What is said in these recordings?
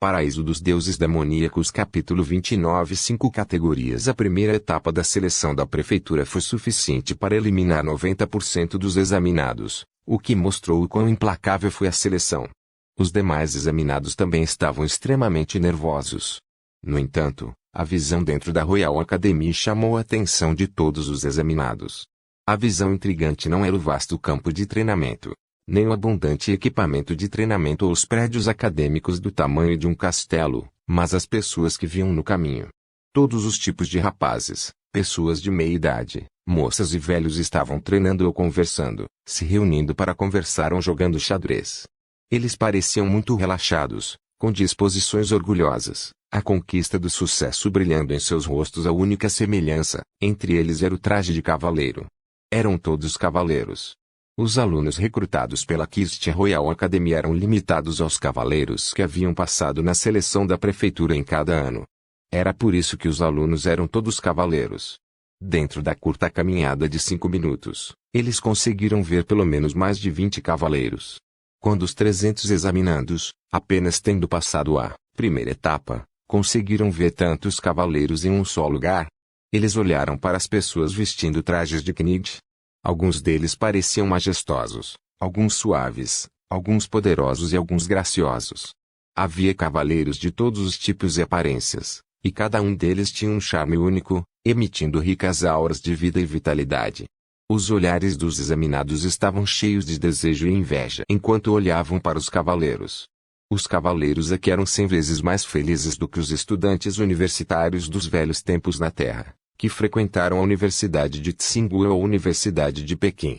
Paraíso dos Deuses Demoníacos capítulo 29 5 categorias. A primeira etapa da seleção da prefeitura foi suficiente para eliminar 90% dos examinados, o que mostrou o quão implacável foi a seleção. Os demais examinados também estavam extremamente nervosos. No entanto, a visão dentro da Royal Academy chamou a atenção de todos os examinados. A visão intrigante não era o vasto campo de treinamento, nem o abundante equipamento de treinamento ou os prédios acadêmicos do tamanho de um castelo, mas as pessoas que viam no caminho. Todos os tipos de rapazes, pessoas de meia idade, moças e velhos estavam treinando ou conversando, se reunindo para conversar ou jogando xadrez. Eles pareciam muito relaxados, com disposições orgulhosas, a conquista do sucesso brilhando em seus rostos. A única semelhança entre eles era o traje de cavaleiro. Eram todos cavaleiros. Os alunos recrutados pela Kist Royal Academy eram limitados aos cavaleiros que haviam passado na seleção da prefeitura em cada ano. Era por isso que os alunos eram todos cavaleiros. Dentro da curta caminhada de 5 minutos, eles conseguiram ver pelo menos mais de 20 cavaleiros. Quando os 300 examinados, apenas tendo passado a primeira etapa, conseguiram ver tantos cavaleiros em um só lugar, eles olharam para as pessoas vestindo trajes de Knight. Alguns deles pareciam majestosos, alguns suaves, alguns poderosos e alguns graciosos. Havia cavaleiros de todos os tipos e aparências, e cada um deles tinha um charme único, emitindo ricas auras de vida e vitalidade. Os olhares dos examinados estavam cheios de desejo e inveja enquanto olhavam para os cavaleiros. Os cavaleiros aqui eram 100 vezes mais felizes do que os estudantes universitários dos velhos tempos na Terra, que frequentaram a Universidade de Tsinghua ou a Universidade de Pequim.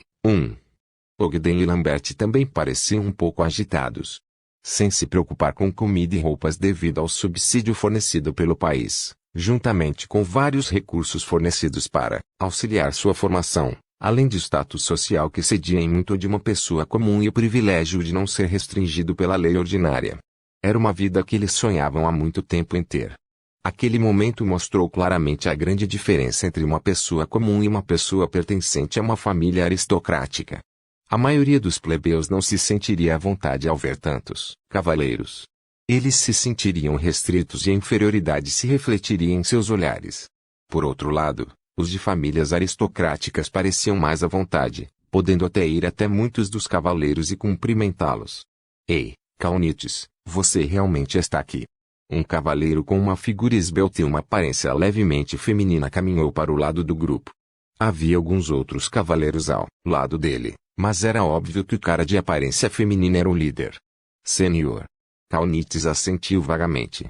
Ogden e Lambert também pareciam um pouco agitados. Sem se preocupar com comida e roupas devido ao subsídio fornecido pelo país, juntamente com vários recursos fornecidos para auxiliar sua formação, além de status social que cedia em muito de uma pessoa comum e o privilégio de não ser restringido pela lei ordinária. Era uma vida que eles sonhavam há muito tempo em ter. Aquele momento mostrou claramente a grande diferença entre uma pessoa comum e uma pessoa pertencente a uma família aristocrática. A maioria dos plebeus não se sentiria à vontade ao ver tantos cavaleiros. Eles se sentiriam restritos e a inferioridade se refletiria em seus olhares. Por outro lado, os de famílias aristocráticas pareciam mais à vontade, podendo até ir até muitos dos cavaleiros e cumprimentá-los. Ei, Kaunites, você realmente está aqui. Um cavaleiro com uma figura esbelta e uma aparência levemente feminina caminhou para o lado do grupo. Havia alguns outros cavaleiros ao lado dele, mas era óbvio que o cara de aparência feminina era o líder. Senhor. Kaunites assentiu vagamente.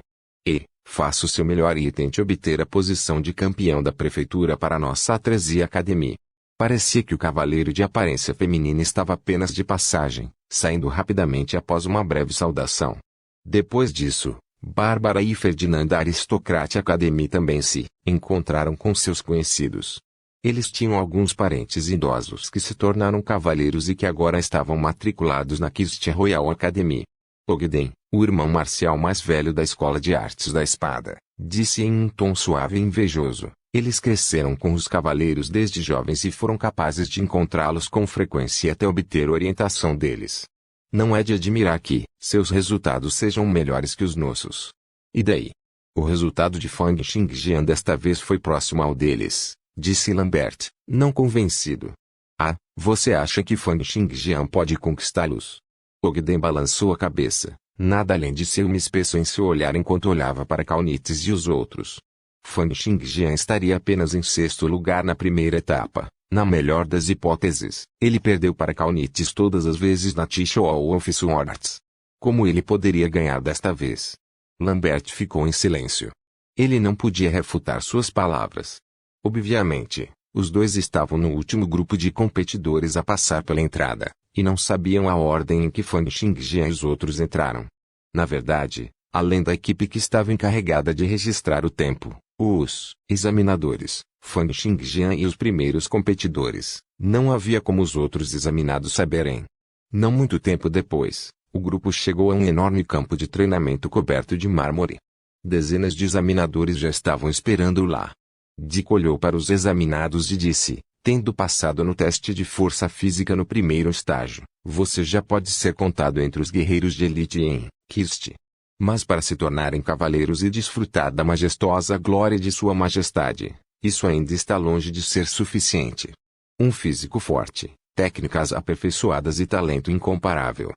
Faça o seu melhor e tente obter a posição de campeão da prefeitura para nossa Atresia Academy. Parecia que o cavaleiro de aparência feminina estava apenas de passagem, saindo rapidamente após uma breve saudação. Depois disso, Bárbara e Ferdinand da Aristocrata Academy também se encontraram com seus conhecidos. Eles tinham alguns parentes idosos que se tornaram cavaleiros e que agora estavam matriculados na Kist Royal Academy. Ogden, o irmão marcial mais velho da Escola de Artes da Espada, disse em um tom suave e invejoso. Eles cresceram com os cavaleiros desde jovens e foram capazes de encontrá-los com frequência até obter orientação deles. Não é de admirar que seus resultados sejam melhores que os nossos. E daí? O resultado de Fang Xingjian desta vez foi próximo ao deles, disse Lambert, não convencido. Você acha que Fang Xingjian pode conquistá-los? Ogden balançou a cabeça, nada além de ciúme espesso em seu olhar enquanto olhava para Kaunites e os outros. Fang Xingjian estaria apenas em 6º lugar na primeira etapa. Na melhor das hipóteses, ele perdeu para Kaunites todas as vezes na Tishow of Swords. Como ele poderia ganhar desta vez? Lambert ficou em silêncio. Ele não podia refutar suas palavras. Obviamente, os dois estavam no último grupo de competidores a passar pela entrada, e não sabiam a ordem em que Fang Xingjian e os outros entraram. Na verdade, além da equipe que estava encarregada de registrar o tempo, os examinadores, Fang Xingjian e os primeiros competidores, não havia como os outros examinados saberem. Não muito tempo depois, o grupo chegou a um enorme campo de treinamento coberto de mármore. Dezenas de examinadores já estavam esperando lá. Dick olhou para os examinados e disse, tendo passado no teste de força física no primeiro estágio, você já pode ser contado entre os guerreiros de elite em Kist. Mas para se tornarem cavaleiros e desfrutar da majestosa glória de Sua Majestade, isso ainda está longe de ser suficiente. Um físico forte, técnicas aperfeiçoadas e talento incomparável.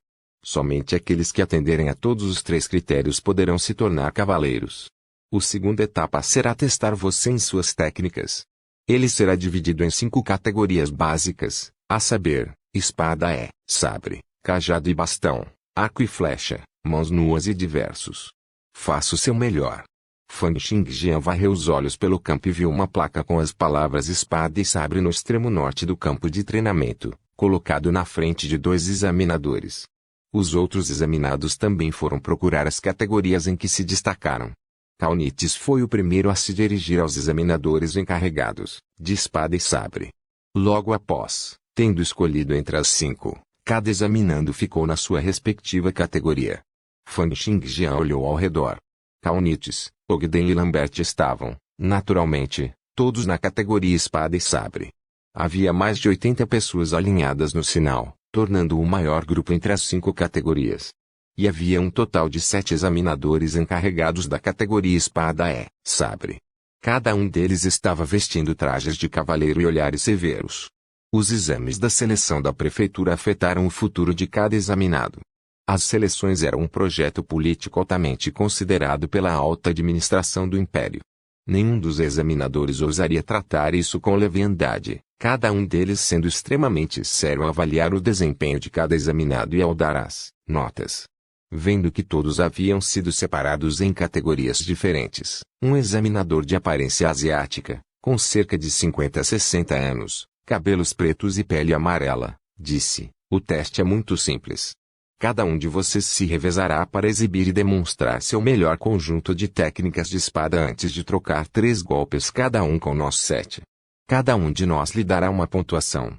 Somente aqueles que atenderem a todos os três critérios poderão se tornar cavaleiros. A segunda etapa será testar você em suas técnicas. Ele será dividido em 5 categorias básicas, a saber, espada, sabre, cajado e bastão, arco e flecha, mãos nuas e diversos. Faça o seu melhor. Fang Xingjian varreu os olhos pelo campo e viu uma placa com as palavras espada e sabre no extremo norte do campo de treinamento, colocado na frente de 2 examinadores. Os outros examinados também foram procurar as categorias em que se destacaram. Caunites foi o primeiro a se dirigir aos examinadores encarregados, de espada e sabre. Logo após, tendo escolhido entre as 5, cada examinando ficou na sua respectiva categoria. Fang Xingjian olhou ao redor. Caunites, Ogden e Lambert estavam, naturalmente, todos na categoria espada e sabre. Havia mais de 80 pessoas alinhadas no sinal, tornando-o o maior grupo entre as 5 categorias. E havia um total de 7 examinadores encarregados da categoria espada sabre. Cada um deles estava vestindo trajes de cavaleiro e olhares severos. Os exames da seleção da prefeitura afetaram o futuro de cada examinado. As seleções eram um projeto político altamente considerado pela alta administração do império. Nenhum dos examinadores ousaria tratar isso com leviandade, cada um deles sendo extremamente sério ao avaliar o desempenho de cada examinado e ao dar as notas. Vendo que todos haviam sido separados em categorias diferentes, um examinador de aparência asiática, com cerca de 50 a 60 anos, cabelos pretos e pele amarela, disse: "O teste é muito simples. Cada um de vocês se revezará para exibir e demonstrar seu melhor conjunto de técnicas de espada antes de trocar 3 golpes cada um com nosso 7. Cada um de nós lhe dará uma pontuação.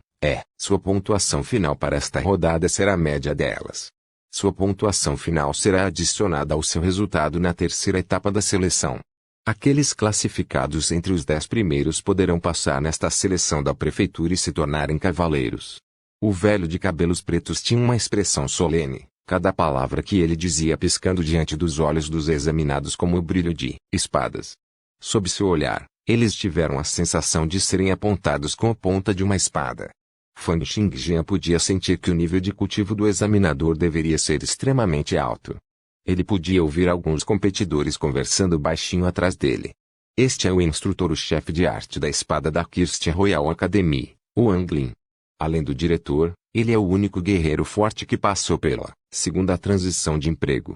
Sua pontuação final para esta rodada será a média delas. Sua pontuação final será adicionada ao seu resultado na terceira etapa da seleção. Aqueles classificados entre os 10 primeiros poderão passar nesta seleção da prefeitura e se tornarem cavaleiros." O velho de cabelos pretos tinha uma expressão solene, cada palavra que ele dizia piscando diante dos olhos dos examinados como o brilho de espadas. Sob seu olhar, eles tiveram a sensação de serem apontados com a ponta de uma espada. Fang Xingjian podia sentir que o nível de cultivo do examinador deveria ser extremamente alto. Ele podia ouvir alguns competidores conversando baixinho atrás dele. Este é o instrutor-chefe de arte da espada da Kirsten Royal Academy, o Anglin. Além do diretor, ele é o único guerreiro forte que passou pela segunda transição de emprego.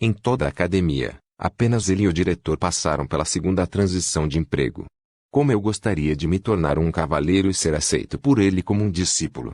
Em toda a academia, apenas ele e o diretor passaram pela segunda transição de emprego. Como eu gostaria de me tornar um cavaleiro e ser aceito por ele como um discípulo.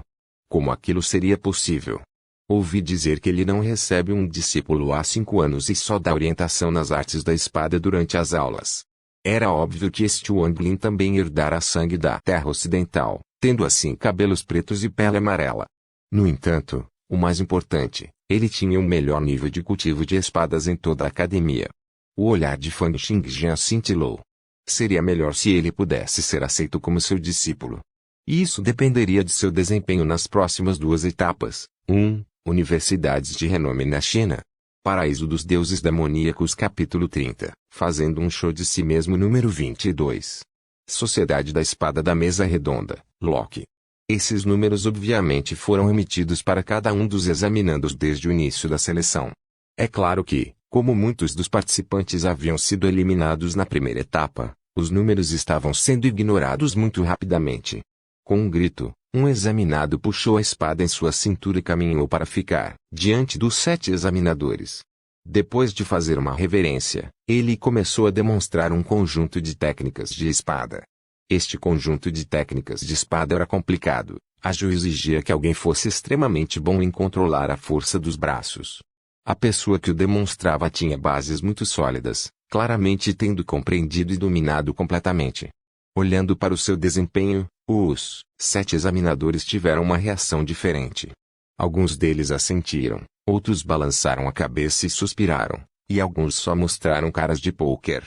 Como aquilo seria possível? Ouvi dizer que ele não recebe um discípulo há 5 anos e só dá orientação nas artes da espada durante as aulas. Era óbvio que este Wanglin também herdara sangue da terra ocidental, tendo assim cabelos pretos e pele amarela. No entanto, o mais importante, ele tinha o melhor nível de cultivo de espadas em toda a academia. O olhar de Fang Xingjian cintilou. Seria melhor se ele pudesse ser aceito como seu discípulo. E isso dependeria de seu desempenho nas próximas 2 etapas. 1. Universidades de renome na China. Paraíso dos Deuses Demoníacos capítulo 30. Fazendo um show de si mesmo número 22. Sociedade da Espada da Mesa Redonda, Loki. Esses números obviamente foram emitidos para cada um dos examinandos desde o início da seleção. É claro que, como muitos dos participantes haviam sido eliminados na primeira etapa, os números estavam sendo ignorados muito rapidamente. Com um grito, um examinado puxou a espada em sua cintura e caminhou para ficar diante dos 7 examinadores. Depois de fazer uma reverência, ele começou a demonstrar um conjunto de técnicas de espada. Este conjunto de técnicas de espada era complicado, exigia que alguém fosse extremamente bom em controlar a força dos braços. A pessoa que o demonstrava tinha bases muito sólidas, claramente tendo compreendido e dominado completamente. Olhando para o seu desempenho, os 7 examinadores tiveram uma reação diferente. Alguns deles assentiram, outros balançaram a cabeça e suspiraram, e alguns só mostraram caras de pôquer.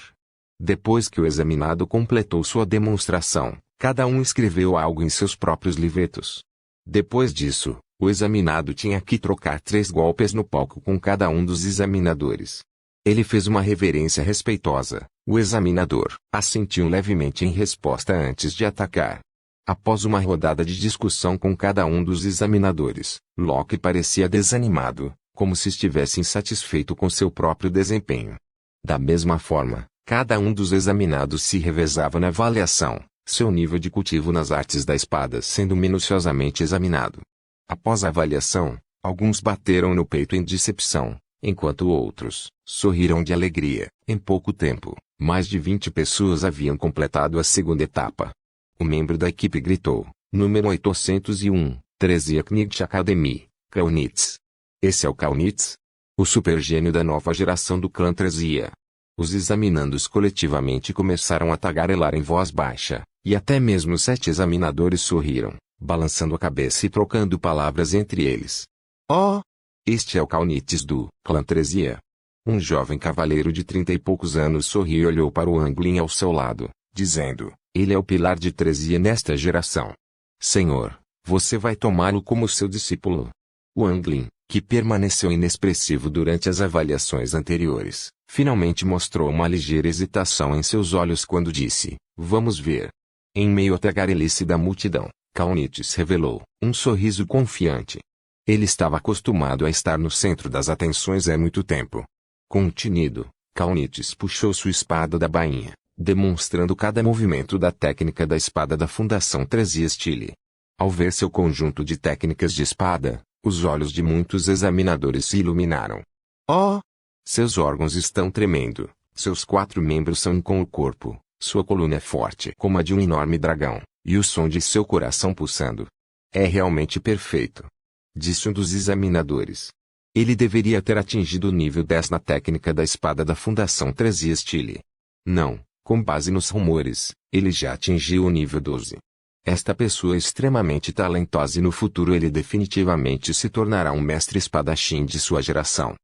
Depois que o examinado completou sua demonstração, cada um escreveu algo em seus próprios livretos. Depois disso, o examinado tinha que trocar 3 golpes no palco com cada um dos examinadores. Ele fez uma reverência respeitosa. O examinador assentiu levemente em resposta antes de atacar. Após uma rodada de discussão com cada um dos examinadores, Locke parecia desanimado, como se estivesse insatisfeito com seu próprio desempenho. Da mesma forma, cada um dos examinados se revezava na avaliação, seu nível de cultivo nas artes da espada sendo minuciosamente examinado. Após a avaliação, alguns bateram no peito em decepção, enquanto outros sorriram de alegria. Em pouco tempo, mais de 20 pessoas haviam completado a segunda etapa. O membro da equipe gritou: número 801, Theresia Knight Academy, Kaunitz. Esse é o Kaunitz? O supergênio da nova geração do clã Theresia. Os examinandos coletivamente começaram a tagarelar em voz baixa, e até mesmo 7 examinadores sorriram, balançando a cabeça e trocando palavras entre eles. Oh! Este é o Kaunitz do clã Theresia. Um jovem cavaleiro de 30 e poucos anos sorriu e olhou para o Anglin ao seu lado, dizendo: ele é o pilar de Theresia nesta geração. Senhor, você vai tomá-lo como seu discípulo. O Anglin, que permaneceu inexpressivo durante as avaliações anteriores, finalmente mostrou uma ligeira hesitação em seus olhos quando disse: vamos ver. Em meio à tagarelice da multidão, Kaunitz revelou um sorriso confiante. Ele estava acostumado a estar no centro das atenções há muito tempo. Continido, Kaunitz puxou sua espada da bainha, demonstrando cada movimento da técnica da espada da Fundação Theresia Style. Ao ver seu conjunto de técnicas de espada, os olhos de muitos examinadores se iluminaram. Oh! Seus órgãos estão tremendo, seus 4 membros são com o corpo, sua coluna é forte como a de um enorme dragão, e o som de seu coração pulsando. É realmente perfeito, disse um dos examinadores. Ele deveria ter atingido o nível 10 na técnica da espada da Fundação Theresia Style. Não, com base nos rumores, ele já atingiu o nível 12. Esta pessoa é extremamente talentosa e no futuro ele definitivamente se tornará um mestre espadachim de sua geração.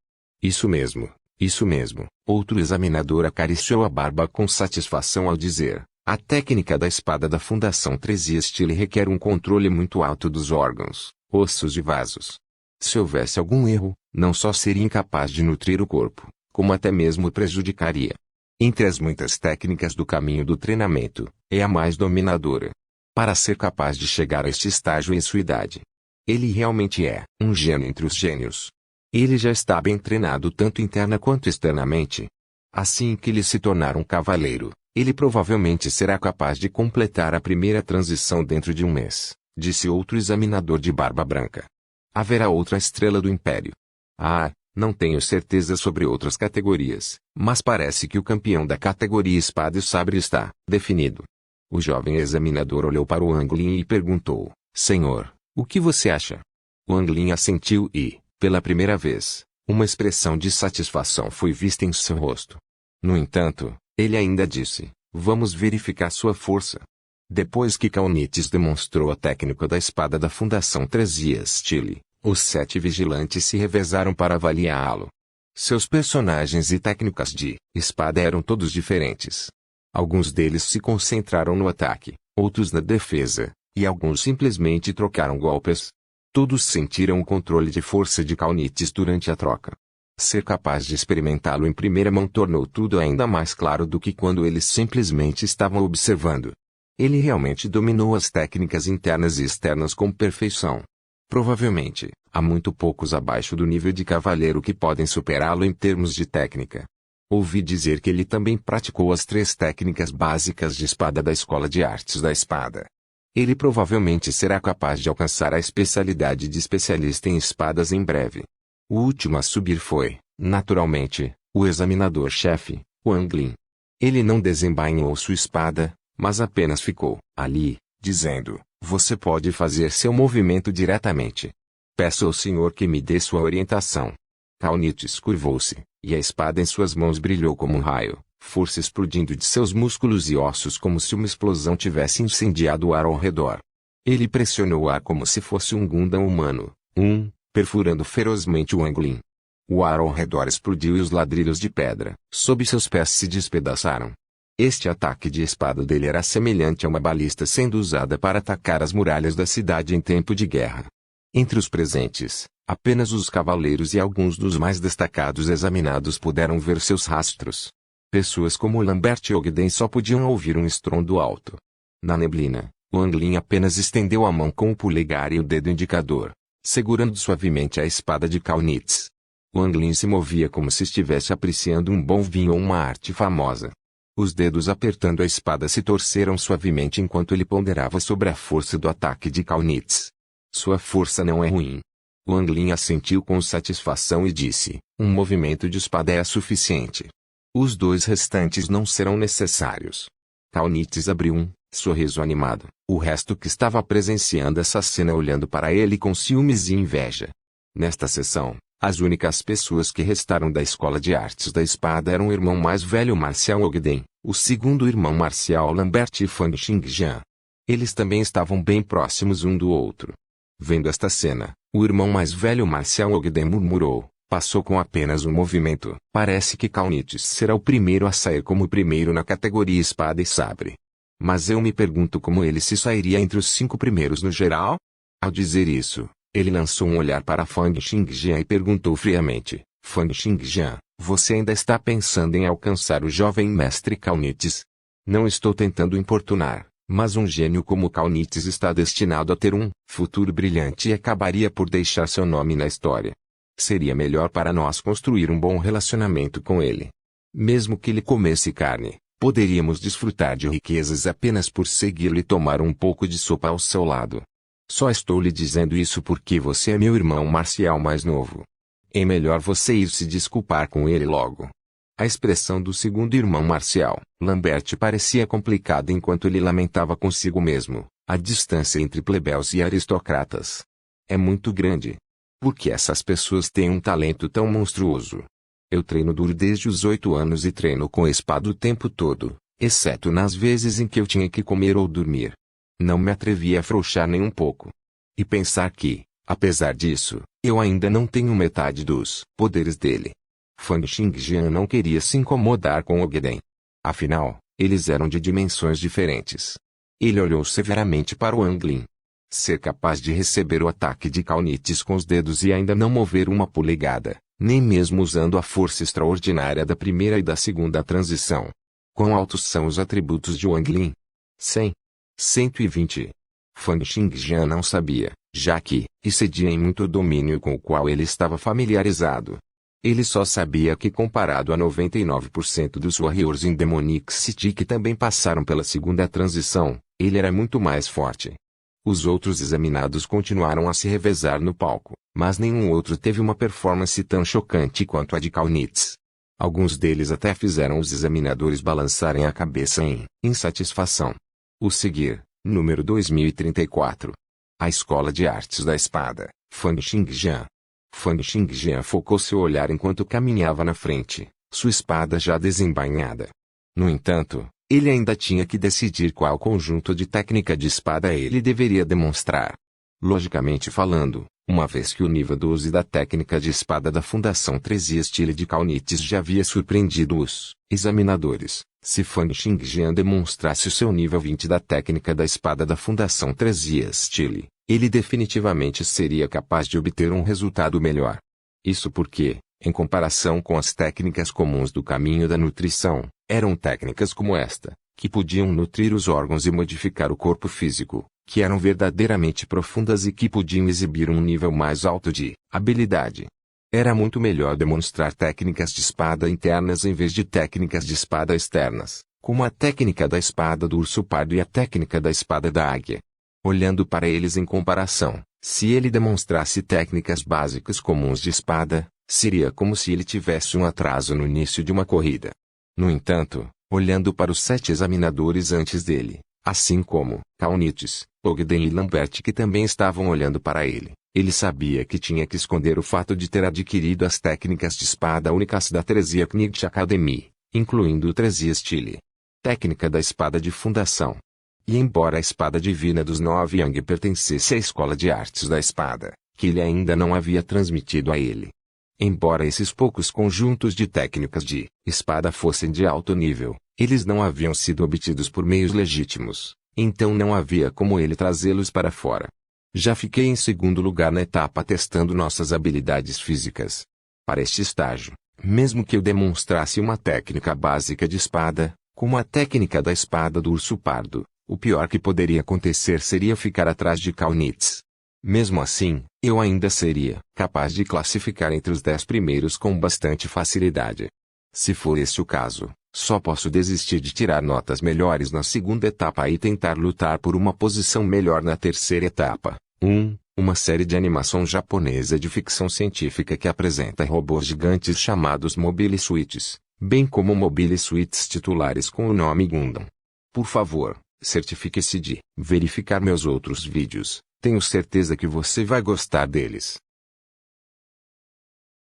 Isso mesmo, outro examinador acariciou a barba com satisfação ao dizer: a técnica da espada da Fundação Theresia Style requer um controle muito alto dos órgãos, ossos e vasos. Se houvesse algum erro, não só seria incapaz de nutrir o corpo, como até mesmo prejudicaria. Entre as muitas técnicas do caminho do treinamento, é a mais dominadora. Para ser capaz de chegar a este estágio em sua idade, ele realmente é um gênio entre os gênios. Ele já está bem treinado tanto interna quanto externamente. Assim que ele se tornar um cavaleiro, ele provavelmente será capaz de completar a primeira transição dentro de um mês, disse outro examinador de barba branca. Haverá outra estrela do Império. Ah, não tenho certeza sobre outras categorias, mas parece que o campeão da categoria Espada e Sabre está definido. O jovem examinador olhou para o Anglin e perguntou: Senhor, o que você acha? O Anglin assentiu e, pela primeira vez, uma expressão de satisfação foi vista em seu rosto. No entanto, ele ainda disse: vamos verificar sua força. Depois que Kaunitz demonstrou a técnica da espada da Fundação Theresia Style, os 7 vigilantes se revezaram para avaliá-lo. Seus personagens e técnicas de espada eram todos diferentes. Alguns deles se concentraram no ataque, outros na defesa, e alguns simplesmente trocaram golpes. Todos sentiram o controle de força de Kaunitz durante a troca. Ser capaz de experimentá-lo em primeira mão tornou tudo ainda mais claro do que quando eles simplesmente estavam observando. Ele realmente dominou as técnicas internas e externas com perfeição. Provavelmente, há muito poucos abaixo do nível de cavaleiro que podem superá-lo em termos de técnica. Ouvi dizer que ele também praticou as 3 técnicas básicas de espada da Escola de Artes da Espada. Ele provavelmente será capaz de alcançar a especialidade de especialista em espadas em breve. O último a subir foi, naturalmente, o examinador-chefe, o Anglin. Ele não desembainhou sua espada, mas apenas ficou ali, dizendo: você pode fazer seu movimento diretamente. Peço ao senhor que me dê sua orientação. Kaunitz curvou-se, e a espada em suas mãos brilhou como um raio, força explodindo de seus músculos e ossos como se uma explosão tivesse incendiado o ar ao redor. Ele pressionou o ar como se fosse um Gundam humano, perfurando ferozmente o Anglin. O ar ao redor explodiu e os ladrilhos de pedra, sob seus pés, se despedaçaram. Este ataque de espada dele era semelhante a uma balista sendo usada para atacar as muralhas da cidade em tempo de guerra. Entre os presentes, Apenas os cavaleiros e alguns dos mais destacados examinados puderam ver seus rastros. Pessoas como Lambert e Ogden só podiam ouvir um estrondo alto. Na neblina, Wang Lin apenas estendeu a mão com o polegar e o dedo indicador, segurando suavemente a espada de Kaunitz. Wang Lin se movia como se estivesse apreciando um bom vinho ou uma arte famosa. Os dedos apertando a espada se torceram suavemente enquanto ele ponderava sobre a força do ataque de Kaunitz. Sua força não é ruim. Wang Lin assentiu com satisfação e disse, um movimento de espada é suficiente. Os dois restantes não serão necessários. Kaunitz abriu um sorriso animado, o resto que estava presenciando essa cena olhando para ele com ciúmes e inveja. Nesta sessão, as únicas pessoas que restaram da escola de artes da espada eram o irmão mais velho Marcial Ogden, o segundo irmão Marcial Lambert e Fang Xingjian. Eles também estavam bem próximos um do outro. Vendo esta cena, o irmão mais velho Marcial Ogden murmurou, passou com apenas um movimento. Parece que Kaunitz será o primeiro a sair como o primeiro na categoria espada e sabre. Mas eu me pergunto como ele se sairia entre os 5 primeiros no geral? Ao dizer isso, ele lançou um olhar para Fang Xingjian e perguntou friamente, Fang Xingjian, você ainda está pensando em alcançar o jovem mestre Kaunitz? Não estou tentando importunar. Mas um gênio como Kaunitz está destinado a ter um futuro brilhante e acabaria por deixar seu nome na história. Seria melhor para nós construir um bom relacionamento com ele. Mesmo que ele comesse carne, poderíamos desfrutar de riquezas apenas por segui-lo e tomar um pouco de sopa ao seu lado. Só estou lhe dizendo isso porque você é meu irmão Marcial mais novo. É melhor você ir se desculpar com ele logo. A expressão do segundo irmão Marcial, Lambert, parecia complicada enquanto ele lamentava consigo mesmo, a distância entre plebeus e aristocratas. É muito grande. Por que essas pessoas têm um talento tão monstruoso? Eu treino duro desde os 8 anos e treino com espada o tempo todo, exceto nas vezes em que eu tinha que comer ou dormir. Não me atrevi a afrouxar nem um pouco. E pensar que, apesar disso, eu ainda não tenho metade dos poderes dele. Fang Xingjian não queria se incomodar com Ogden. Afinal, eles eram de dimensões diferentes. Ele olhou severamente para Wang Lin. Ser capaz de receber o ataque de Kaunitz com os dedos e ainda não mover uma polegada, nem mesmo usando a força extraordinária da primeira e da segunda transição. Quão altos são os atributos de Wang Lin? 100. 120. Fang Xingjian não sabia, já que excedia em muito o domínio com o qual ele estava familiarizado. Ele só sabia que comparado a 99% dos Warriors in Demonic City que também passaram pela segunda transição, ele era muito mais forte. Os outros examinados continuaram a se revezar no palco, mas nenhum outro teve uma performance tão chocante quanto a de Kaunitz. Alguns deles até fizeram os examinadores balançarem a cabeça em insatisfação. O seguir, número 2034. A Escola de Artes da Espada, Fang Xingjian. Fang Xingjian focou seu olhar enquanto caminhava na frente, sua espada já desembainhada. No entanto, ele ainda tinha que decidir qual conjunto de técnica de espada ele deveria demonstrar. Logicamente falando, uma vez que o nível 12 da técnica de espada da Fundação 13 Stile de Kaunitz já havia surpreendido os examinadores, se Fang Xingjian demonstrasse o seu nível 20 da técnica da espada da Fundação 13 Stile, ele definitivamente seria capaz de obter um resultado melhor. Isso porque, em comparação com as técnicas comuns do caminho da nutrição, eram técnicas como esta, que podiam nutrir os órgãos e modificar o corpo físico, que eram verdadeiramente profundas e que podiam exibir um nível mais alto de habilidade. Era muito melhor demonstrar técnicas de espada internas em vez de técnicas de espada externas, como a técnica da espada do urso pardo e a técnica da espada da águia. Olhando para eles em comparação, se ele demonstrasse técnicas básicas comuns de espada, seria como se ele tivesse um atraso no início de uma corrida. No entanto, olhando para os 7 examinadores antes dele, assim como Kaunitz, Ogden e Lambert que também estavam olhando para ele sabia que tinha que esconder o fato de ter adquirido as técnicas de espada únicas da 13 Knight Academy, incluindo o 13 Stile. Técnica da espada de fundação. E embora a espada divina dos 9 Yang pertencesse à escola de artes da espada, que ele ainda não havia transmitido a ele. Embora esses poucos conjuntos de técnicas de espada fossem de alto nível, eles não haviam sido obtidos por meios legítimos, então não havia como ele trazê-los para fora. Já fiquei em segundo lugar na etapa testando nossas habilidades físicas. Para este estágio, mesmo que eu demonstrasse uma técnica básica de espada, como a técnica da espada do urso pardo, o pior que poderia acontecer seria ficar atrás de Kaunitz. Mesmo assim, eu ainda seria capaz de classificar entre os 10 primeiros com bastante facilidade. Se for esse o caso, só posso desistir de tirar notas melhores na segunda etapa e tentar lutar por uma posição melhor na terceira etapa. Uma série de animação japonesa de ficção científica que apresenta robôs gigantes chamados Mobile Suits, bem como Mobile Suits titulares com o nome Gundam. Por favor, certifique-se de verificar meus outros vídeos, tenho certeza que você vai gostar deles.